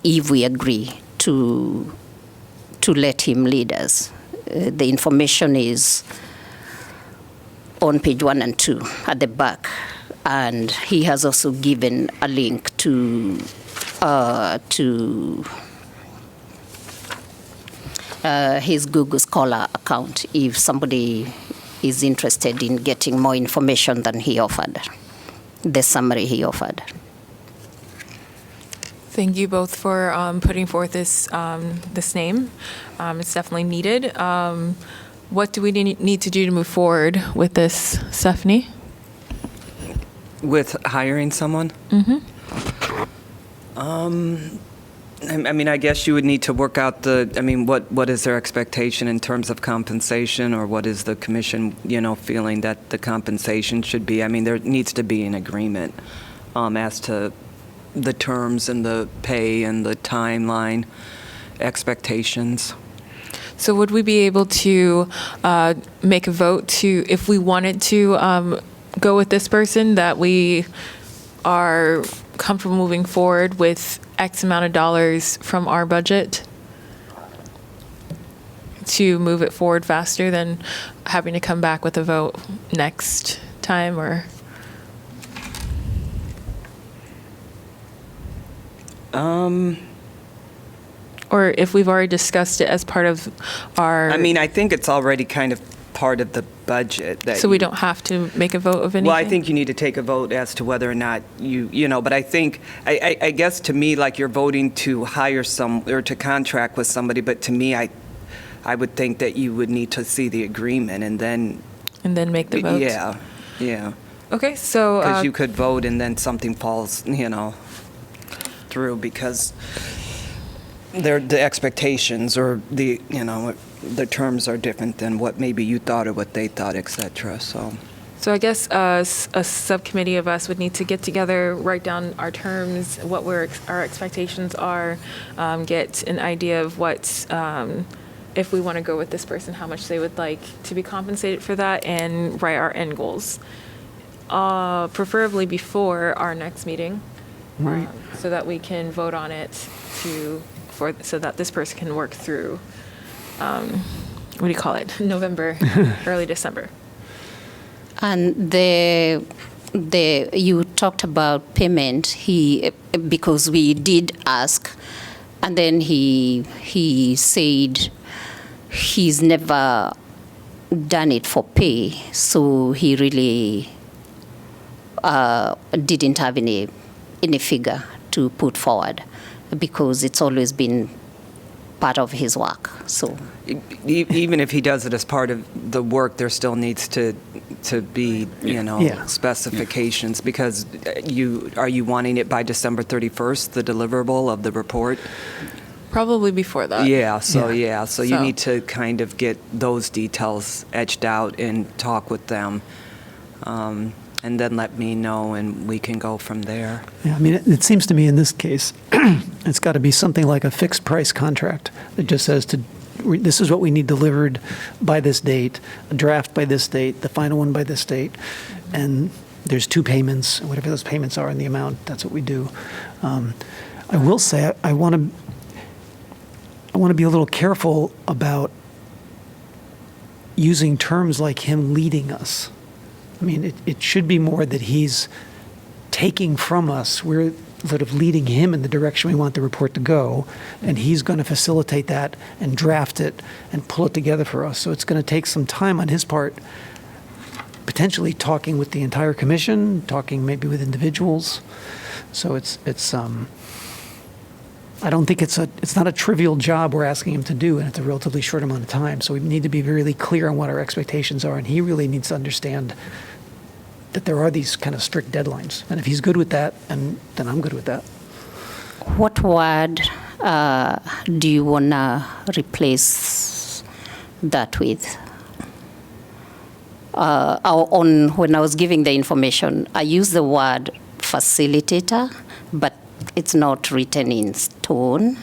Speaker 5: if we agree to let him lead us. The information is on page 1 and 2 at the back, and he has also given a link to his Google Scholar account if somebody is interested in getting more information than he offered, the summary he offered.
Speaker 1: Thank you both for putting forth this name. It's definitely needed. What do we need to do to move forward with this, Stephanie?
Speaker 2: With hiring someone? Mm-hmm. I mean, I guess you would need to work out what is their expectation in terms of compensation, or what is the commission, feeling that the compensation should be? I mean, there needs to be an agreement as to the terms and the pay and the timeline expectations.
Speaker 1: So would we be able to make a vote to, if we wanted to go with this person, that we are comfortable moving forward with X amount of dollars from our budget to move it forward faster than having to come back with a vote next time? Or if we've already discussed it as part of our...
Speaker 2: I mean, I think it's already kind of part of the budget.
Speaker 1: So we don't have to make a vote of anything?
Speaker 2: Well, I think you need to take a vote as to whether or not but I think, I guess to me, like, you're voting to hire or to contract with somebody, but to me, I would think that you would need to see the agreement and then...
Speaker 1: And then make the vote?
Speaker 2: Yeah.
Speaker 1: Okay, so...
Speaker 2: Because you could vote and then something falls, through because the expectations or the terms are different than what maybe you thought or what they thought, et cetera. So
Speaker 1: I guess a subcommittee of us would need to get together, write down our terms, what our expectations are, get an idea of what, if we want to go with this person, how much they would like to be compensated for that, and write our end goals. Preferably before our next meeting.
Speaker 4: Right.
Speaker 1: So that we can vote on it so that this person can work through, November, early December.
Speaker 5: And you talked about payment. Because we did ask, and then he said he's never done it for pay, so he really didn't have any figure to put forward, because it's always been part of his work. So
Speaker 2: even if he does it as part of the work, there still needs to be, specifications, because are you wanting it by December 31st, the deliverable of the report?
Speaker 1: Probably before that.
Speaker 2: So you need to kind of get those details etched out and talk with them. And then let me know, and we can go from there.
Speaker 4: Yeah, I mean, it seems to me in this case, it's got to be something like a fixed price contract that just says this is what we need delivered by this date, a draft by this date, the final one by this date, and there's 2 payments, whatever those payments are in the amount, that's what we do. I will say I want to be a little careful about using terms like him leading us. I mean, it should be more that he's taking from us. We're sort of leading him in the direction we want the report to go, and he's going to facilitate that and draft it and pull it together for us. So it's going to take some time on his part potentially talking with the entire commission, talking maybe with individuals. So it's I don't think it's not a trivial job we're asking him to do, and it's a relatively short amount of time. So we need to be really clear on what our expectations are, and he really needs to understand that there are these kind of strict deadlines. And if he's good with that, and then I'm good with that.
Speaker 5: What word do you want to replace that with? When I was giving the information, I used the word facilitator, but it's not written in stone.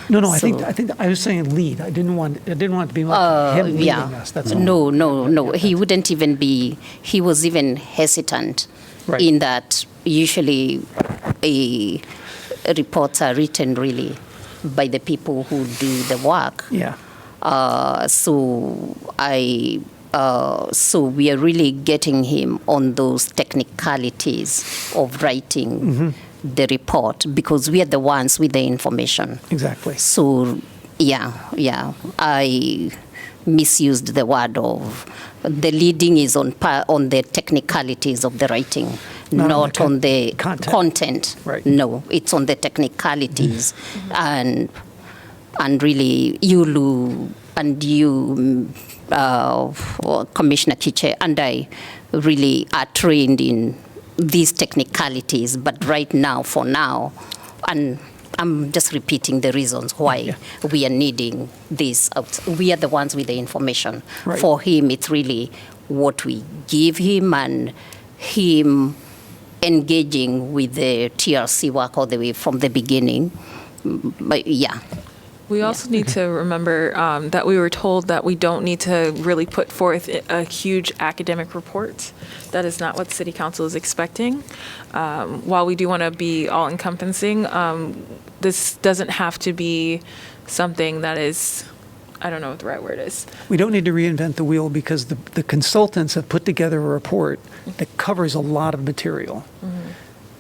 Speaker 4: No, I
Speaker 5: So-
Speaker 4: think I was saying lead. I didn't want it to be like him leading us. That's all.
Speaker 5: No. He wouldn't even be. He was even hesitant
Speaker 4: Right.
Speaker 5: in that usually reports are written really by the people who do the work.
Speaker 4: Yeah.
Speaker 5: So we are really getting him on those technicalities of writing the report because we are the ones with the information.
Speaker 4: Exactly.
Speaker 5: So, yeah, I misused the word of the leading is on the technicalities of the writing, not on the content.
Speaker 4: Right.
Speaker 5: No, it's on the technicalities, and really Yulu and you, Commissioner Kiche, and I really are trained in these technicalities, but right now, for now, and I'm just repeating the reasons why we are needing this. We are the ones with the information.
Speaker 4: Right.
Speaker 5: For him, it's really what we give him and him engaging with the TRC work all the way from the beginning. But yeah.
Speaker 1: We also need to remember that we were told that we don't need to really put forth a huge academic report. That is not what City Council is expecting. While we do want to be all-encompassing, this doesn't have to be something that is, I don't know what the right word is.
Speaker 4: We don't need to reinvent the wheel because the consultants have put together a report that covers a lot of material.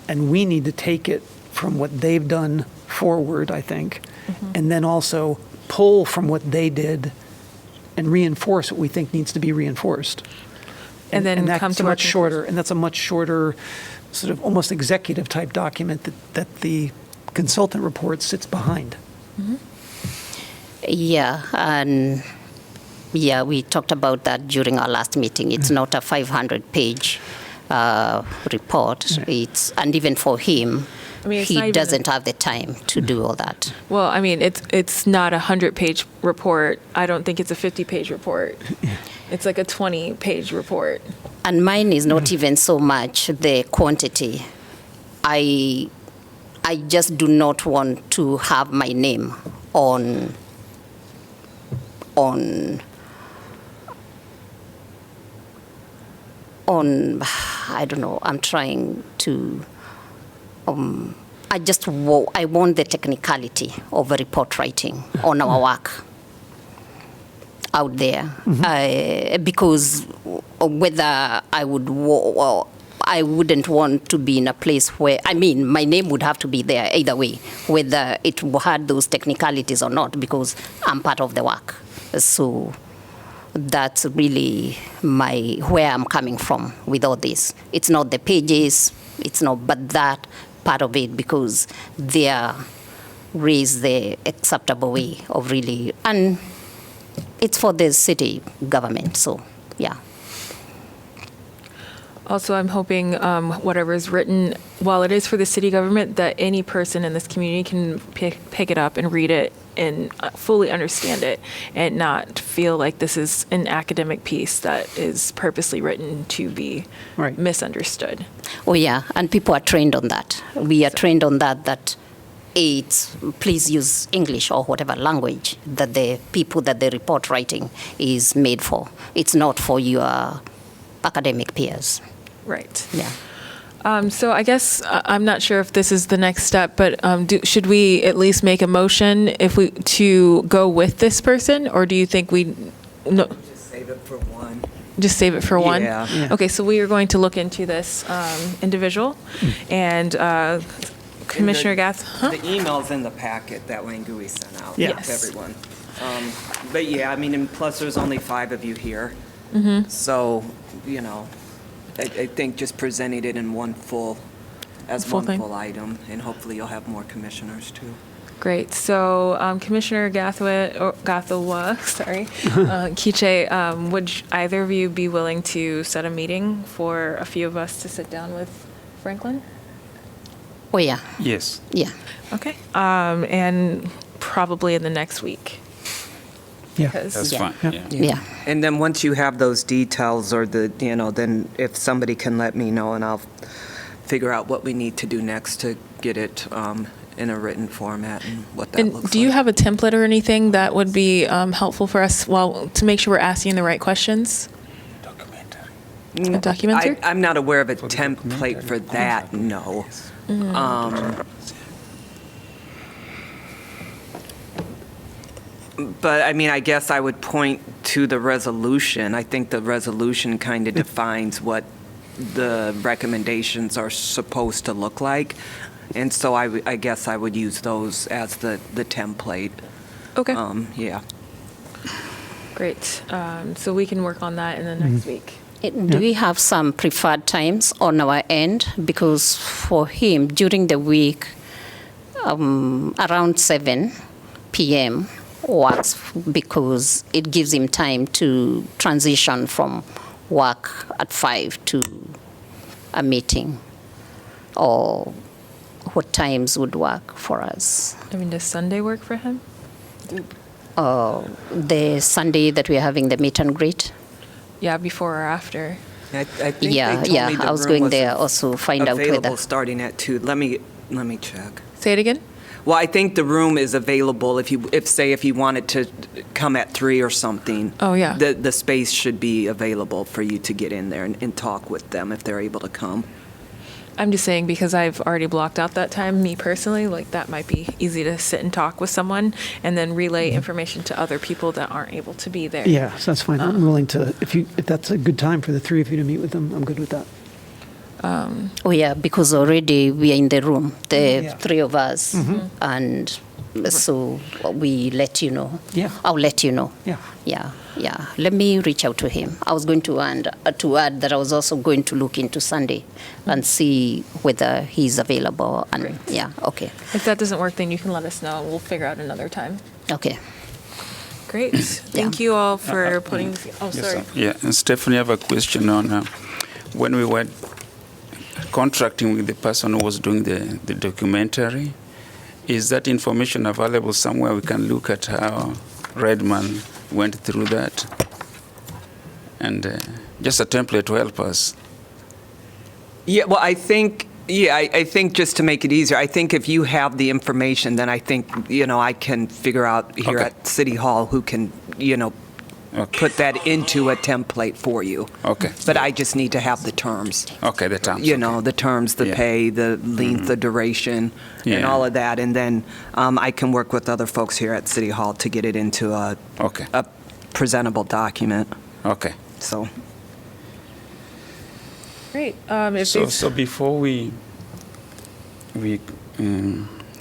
Speaker 4: And we need to take it from what they've done forward, I think, and then also pull from what they did and reinforce what we think needs to be reinforced.
Speaker 1: And then
Speaker 4: that's
Speaker 1: come to
Speaker 4: a
Speaker 1: our
Speaker 4: much shorter, and that's a much shorter, sort of almost executive type document that the consultant report sits behind.
Speaker 5: Yeah, and yeah, we talked about that during our last meeting. It's not a 500-page report. And even for him,
Speaker 1: I mean, it's not
Speaker 5: he
Speaker 1: even
Speaker 5: doesn't have the time to do all that.
Speaker 1: Well, I mean, it's not a 100-page report. I don't think it's a 50-page report. It's like a 20-page report.
Speaker 5: And mine is not even so much the quantity. I just do not want to have my name on I don't know, I'm trying to, I want the technicality of a report writing on our work out there. Because whether I wouldn't want to be in a place where, I mean, my name would have to be there either way, whether it had those technicalities or not, because I'm part of the work. So that's really where I'm coming from with all this. It's not the pages, but that part of it, because they raise the acceptable way of really, and it's for the city government, so yeah.
Speaker 1: Also, I'm hoping whatever is written, while it is for the city government, that any person in this community can pick it up and read it and fully understand it and not feel like this is an academic piece that is purposely written to be misunderstood.
Speaker 5: Oh, yeah, and people are trained on that. We are trained on that please use English or whatever language that the people that the report writing is made for. It's not for your academic peers.
Speaker 1: Right.
Speaker 5: Yeah.
Speaker 1: So I guess I'm not sure if this is the next step, but should we at least make a motion to go with this person, or do you think no?
Speaker 2: Just save it for one.
Speaker 1: Just save it for one?
Speaker 2: Yeah.
Speaker 1: Okay, so we are going to look into this individual, and Commissioner Gath,
Speaker 2: The email's in the packet that Wangui sent out
Speaker 4: Yeah.
Speaker 2: to everyone. But yeah, I mean, and plus there's only 5 of you here. So, I think just presenting it in one full
Speaker 1: Full thing?
Speaker 2: item, and hopefully you'll have more commissioners too.
Speaker 1: Great. So Commissioner Gathawa, sorry, Kiche, would either of you be willing to set a meeting for a few of us to sit down with Franklin?
Speaker 5: Oh, yeah,
Speaker 3: Yes.
Speaker 5: yeah.
Speaker 1: Okay. And probably in the next week.
Speaker 4: Yeah.
Speaker 1: 'Cause-
Speaker 3: That's
Speaker 5: Yeah.
Speaker 3: fine.
Speaker 4: Yep.
Speaker 3: Yeah.
Speaker 5: Yeah.
Speaker 2: And then once you have those details or then if somebody can let me know and I'll figure out what we need to do next to get it in a written format and what that looks
Speaker 1: And
Speaker 2: like.
Speaker 1: do you have a template or anything that would be helpful for us, to make sure we're asking the right questions? A documentary?
Speaker 2: I'm not aware of a
Speaker 3: For the
Speaker 2: template for
Speaker 3: documentary
Speaker 2: that,
Speaker 3: concept.
Speaker 2: no. But I mean, I guess I would point to the resolution. I think the resolution kind of defines what the recommendations are supposed to look like. And so I guess I would use those as the template.
Speaker 1: Okay.
Speaker 2: Yeah.
Speaker 1: Great. So we can work on that in the next week.
Speaker 5: Do we have some preferred times on our end? Because for him, during the week, around 7 p.m. works because it gives him time to transition from work at 5 to a meeting. Or what times would work for us?
Speaker 1: I mean, does Sunday work for him?
Speaker 5: The Sunday that we're having the meet and greet?
Speaker 1: Yeah, before or after.
Speaker 2: I think they
Speaker 5: Yeah,
Speaker 2: told
Speaker 5: yeah.
Speaker 2: me the
Speaker 5: I was
Speaker 2: room
Speaker 5: going there also find out
Speaker 2: available
Speaker 5: whether.
Speaker 2: starting at 2. Let me check.
Speaker 1: Say it again?
Speaker 2: Well, I think the room is available if you wanted to come at 3 or something.
Speaker 1: Oh, yeah.
Speaker 2: The space should be available for you to get in there and talk with them if they're able to come.
Speaker 1: I'm just saying because I've already blocked out that time, me personally, like that might be easy to sit and talk with someone and then relay information to other people that aren't able to be there.
Speaker 4: Yeah, so that's fine. I'm willing to, if that's a good time for the three of you to meet with them, I'm good with that.
Speaker 5: Oh, yeah, because already we are in the room, the
Speaker 4: Yeah.
Speaker 5: three of us. And so we let you know.
Speaker 4: Yeah.
Speaker 5: I'll let you know.
Speaker 4: Yeah.
Speaker 5: Yeah, yeah. Let me reach out to him. I was going to add that I was also going to look into Sunday and see whether he's available. And yeah, okay,
Speaker 1: If that doesn't work, then you can let us know and we'll figure out another time.
Speaker 5: okay.
Speaker 1: Great. Thank you all for putting this. Oh,
Speaker 3: Yes,
Speaker 1: sorry.
Speaker 3: sir. Yeah, and Stephanie, I have a question on when we were contracting with the person who was doing the documentary. Is that information available somewhere we can look at how Redman went through that? And just a template to help us.
Speaker 2: Yeah, well, I think just to make it easier, I think if you have the information, then I think, I can figure out here
Speaker 3: Okay.
Speaker 2: at City Hall who can,
Speaker 3: Okay.
Speaker 2: put that into a template for you.
Speaker 3: Okay.
Speaker 2: But I just need to have the terms.
Speaker 3: Okay, the terms.
Speaker 2: The terms, the
Speaker 3: Yeah.
Speaker 2: pay, the length, the duration, and
Speaker 3: Yeah.
Speaker 2: all of that. And then I can work with other folks here at City Hall to get it into a
Speaker 3: Okay.
Speaker 2: presentable document.
Speaker 3: Okay.
Speaker 2: So,
Speaker 1: Great. If
Speaker 3: So,
Speaker 1: there's-
Speaker 3: so before we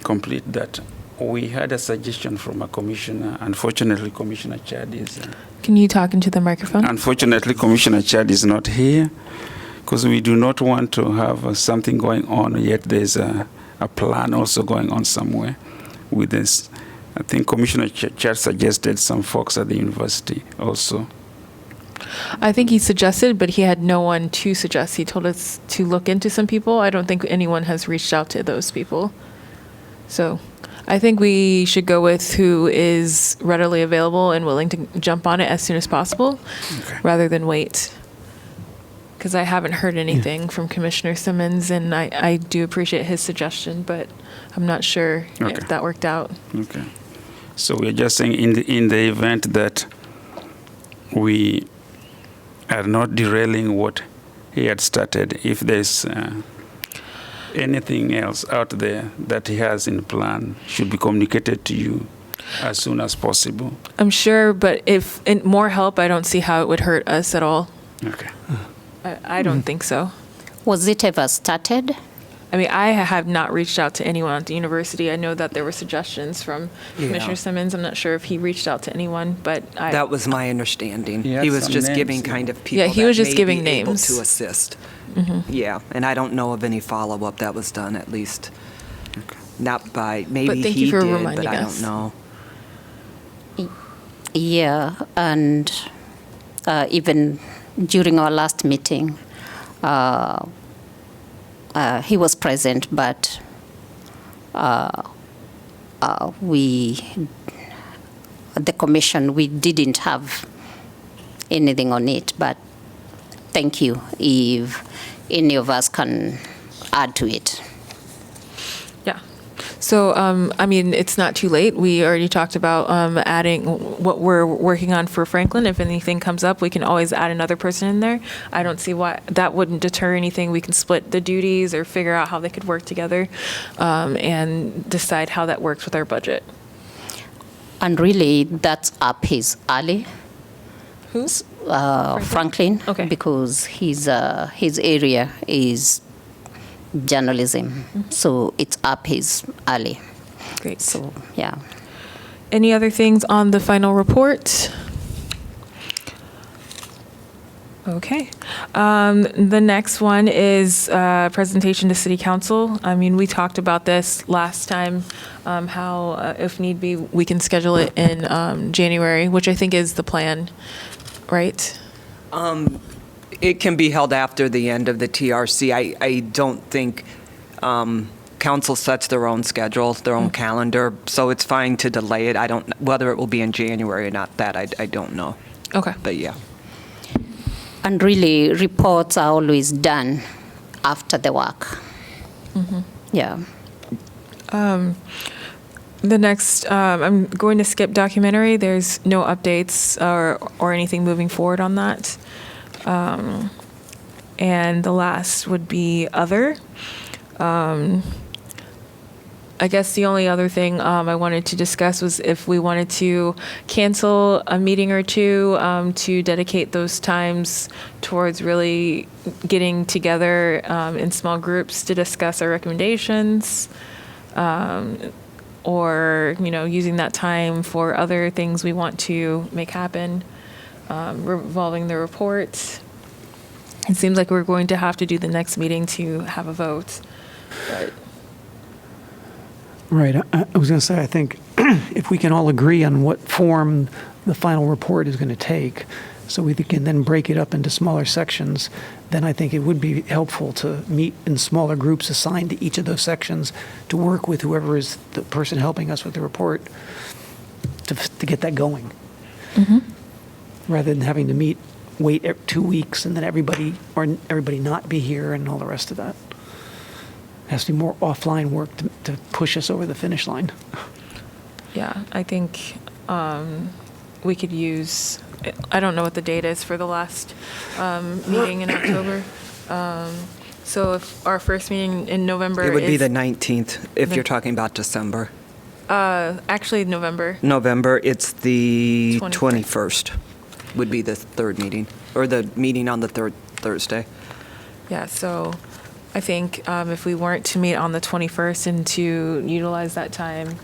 Speaker 3: complete that, we had a suggestion from a commissioner. Unfortunately, Commissioner Chad is.
Speaker 1: Can you talk into the microphone?
Speaker 3: Unfortunately, Commissioner Chad is not here because we do not want to have something going on, yet there's a plan also going on somewhere with this. I think Commissioner Chad suggested some folks at the university also.
Speaker 1: I think he suggested, but he had no one to suggest. He told us to look into some people. I don't think anyone has reached out to those people. So I think we should go with who is readily available and willing to jump on it as soon as possible rather than wait. Because I haven't heard anything from Commissioner Simmons, and I do appreciate his suggestion, but I'm not sure
Speaker 3: Okay.
Speaker 1: if that worked out.
Speaker 3: Okay. So we're just saying in the event that we are not derailing what he had started, if there's anything else out there that he has in plan, should be communicated to you as soon as possible.
Speaker 1: I'm sure, but if more help, I don't see how it would hurt us at all.
Speaker 3: Okay.
Speaker 1: I don't think so.
Speaker 5: Was it ever started?
Speaker 1: I mean, I have not reached out to anyone at the university. I know that there were suggestions from
Speaker 2: Yeah.
Speaker 1: Commissioner Simmons. I'm not sure if he reached out to anyone, but
Speaker 2: That was my understanding.
Speaker 3: He had
Speaker 2: He was
Speaker 3: some
Speaker 2: just
Speaker 3: names,
Speaker 2: giving
Speaker 3: yeah.
Speaker 2: kind of people
Speaker 1: Yeah, he
Speaker 2: that
Speaker 1: was just
Speaker 2: may
Speaker 1: giving
Speaker 2: be able
Speaker 1: names.
Speaker 2: to assist. Yeah, and I don't know of any follow-up that was done, at least not by, maybe
Speaker 1: thank
Speaker 2: he
Speaker 1: you for
Speaker 2: did, but
Speaker 1: reminding
Speaker 2: I
Speaker 1: us.
Speaker 2: don't know.
Speaker 5: Yeah, and even during our last meeting, he was present, but the commission, we didn't have anything on it. But thank you if any of us can add to it.
Speaker 1: Yeah. So, I mean, it's not too late. We already talked about adding what we're working on for Franklin. If anything comes up, we can always add another person in there. I don't see why that wouldn't deter anything. We can split the duties or figure out how they could work together and decide how that works with our budget.
Speaker 5: And really, that's up his alley.
Speaker 1: Who's?
Speaker 5: Franklin,
Speaker 1: Okay.
Speaker 5: because his area is journalism, so it's up his alley.
Speaker 1: Great.
Speaker 5: So yeah.
Speaker 1: Any other things on the final report? Okay. The next one is presentation to City Council. I mean, we talked about this last time, how if need be, we can schedule it in January, which I think is the plan, right?
Speaker 2: It can be held after the end of the TRC. I don't think council sets their own schedule, their own calendar, so it's fine to delay it. I don't, whether it will be in January or not, that I don't know.
Speaker 1: Okay.
Speaker 2: But yeah.
Speaker 5: And really, reports are always done after the work. Yeah.
Speaker 1: The next, I'm going to skip documentary. There's no updates or anything moving forward on that. And the last would be other. I guess the only other thing I wanted to discuss was if we wanted to cancel a meeting or two to dedicate those times towards really getting together in small groups to discuss our recommendations, or using that time for other things we want to make happen, revolving the report. It seems like we're going to have to do the next meeting to have a vote, but.
Speaker 4: Right. I was going to say, I think if we can all agree on what form the final report is going to take, so we can then break it up into smaller sections, then I think it would be helpful to meet in smaller groups assigned to each of those sections to work with whoever is the person helping us with the report to get that going. Rather than having to wait 2 weeks and then everybody not be here and all the rest of that. Has to be more offline work to push us over the finish line.
Speaker 1: Yeah, I think we could use, I don't know what the date is for the last meeting in October. So if our first meeting in November
Speaker 2: It would be
Speaker 1: is-
Speaker 2: the 19th, if
Speaker 1: the-
Speaker 2: you're talking about December.
Speaker 1: Actually, November.
Speaker 2: November, it's the
Speaker 1: 21st.
Speaker 2: 21st would be the third meeting, or the meeting on the third Thursday.
Speaker 1: Yeah, so I think if we weren't to meet on the 21st and to utilize that time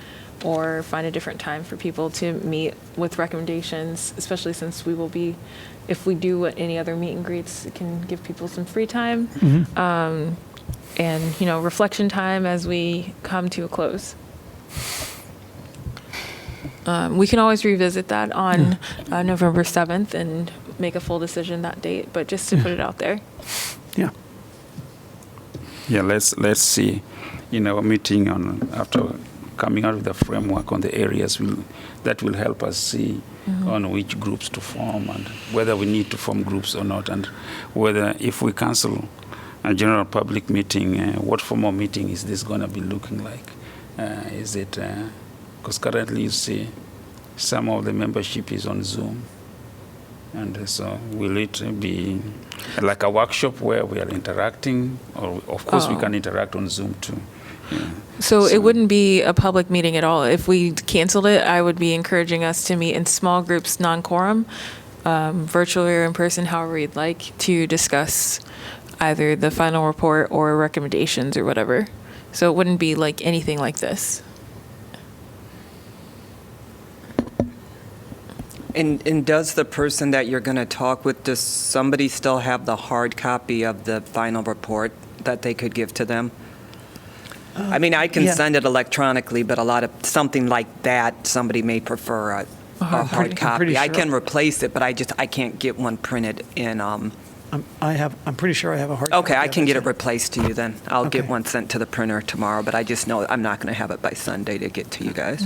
Speaker 1: or find a different time for people to meet with recommendations, especially since we will be, if we do any other meet and greets, it can give people some free time and, reflection time as we come to a close. We can always revisit that on November 7th and make a full decision that date, but just to put it out there.
Speaker 4: Yeah.
Speaker 3: Yeah, let's see, a meeting after coming out of the framework on the areas that will help us see on which groups to form and whether we need to form groups or not, and whether if we cancel a general public meeting, what form of meeting is this going to be looking like? Is it, because currently you see some of the membership is on Zoom. And so will it be like a workshop where we are interacting? Or of course we can interact on Zoom too. Yeah.
Speaker 1: So it wouldn't be a public meeting at all. If we canceled it, I would be encouraging us to meet in small groups, non-quorum, virtually or in person, however you'd like, to discuss either the final report or recommendations or whatever. So it wouldn't be like anything like this.
Speaker 2: And does the person that you're going to talk with, does somebody still have the hard copy of the final report that they could give to them? I mean, I can
Speaker 4: yeah.
Speaker 2: send it electronically, but something like that, somebody may prefer a hard
Speaker 4: pretty
Speaker 2: copy. I
Speaker 4: sure.
Speaker 2: can replace it, but I can't get one printed in.
Speaker 4: I'm pretty sure I have a hard
Speaker 2: Okay,
Speaker 4: copy
Speaker 2: I
Speaker 4: of
Speaker 2: can get it
Speaker 4: too.
Speaker 2: replaced to you then. I'll get
Speaker 4: Okay.
Speaker 2: one sent to the printer tomorrow, but I just know I'm not going to have it by Sunday to get to you guys.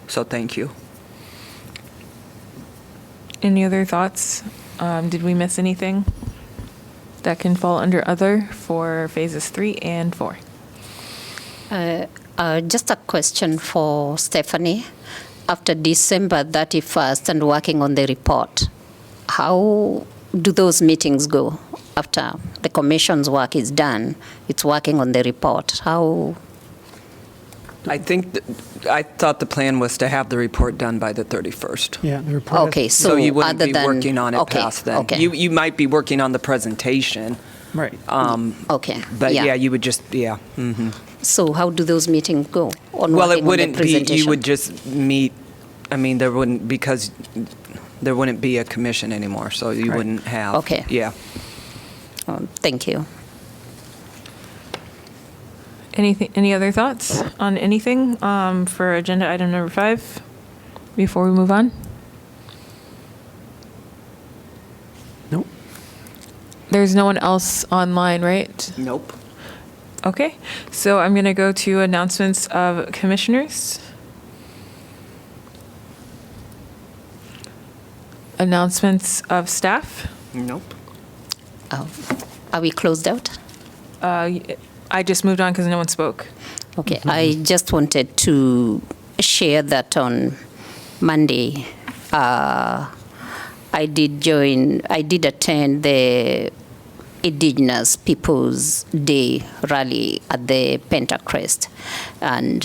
Speaker 2: So thank you.
Speaker 1: Any other thoughts? Did we miss anything that can fall under other for phases 3 and 4?
Speaker 5: Just a question for Stephanie. After December 31st and working on the report, how do those meetings go? After the commission's work is done, it's working on the report. How?
Speaker 2: I thought the plan was to have the report done by the 31st.
Speaker 4: Yeah, the report. has-
Speaker 5: Okay,
Speaker 2: So you wouldn't
Speaker 5: other
Speaker 2: be
Speaker 5: than,
Speaker 2: working on it
Speaker 5: okay,
Speaker 2: past then.
Speaker 5: Okay.
Speaker 2: You might be working on the presentation,
Speaker 4: Right.
Speaker 5: Okay.
Speaker 2: but yeah, you would just, yeah.
Speaker 5: So how do those meetings go? On
Speaker 2: Well,
Speaker 5: working
Speaker 2: it
Speaker 5: on
Speaker 2: wouldn't
Speaker 5: the
Speaker 2: be, you
Speaker 5: presentation?
Speaker 2: would just meet, I mean, there wouldn't be a commission anymore, so you
Speaker 4: Right.
Speaker 2: wouldn't have.
Speaker 5: Okay.
Speaker 2: Yeah.
Speaker 5: Thank you.
Speaker 1: Any other thoughts on anything for agenda item number 5 before we move on?
Speaker 4: Nope.
Speaker 1: There's no one else online, right?
Speaker 2: Nope.
Speaker 1: Okay, so I'm going to go to announcements of commissioners. Announcements of staff.
Speaker 2: Nope.
Speaker 5: Are we closed out?
Speaker 1: I just moved on because no one spoke.
Speaker 5: Okay, I just wanted to share that on Monday, I did attend the Indigenous Peoples Day rally at the Pentacrest, and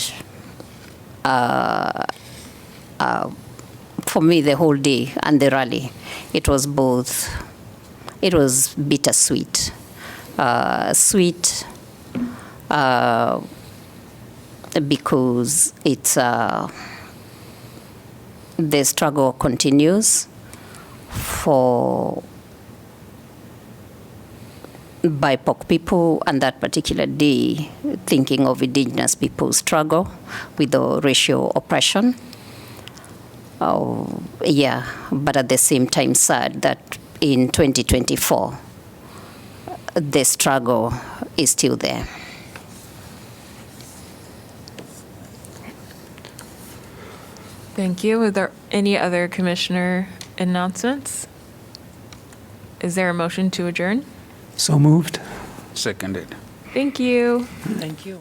Speaker 5: for me, the whole day and the rally, it was bittersweet. Sweet because it's the struggle continues for BIPOC people, and that particular day, thinking of Indigenous people's struggle with the racial oppression. Yeah, but at the same time sad that in 2024, the struggle is still there.
Speaker 1: Thank you. Are there any other commissioner announcements? Is there a motion to adjourn?
Speaker 4: So moved.
Speaker 3: Seconded.
Speaker 1: Thank you.
Speaker 2: Thank you.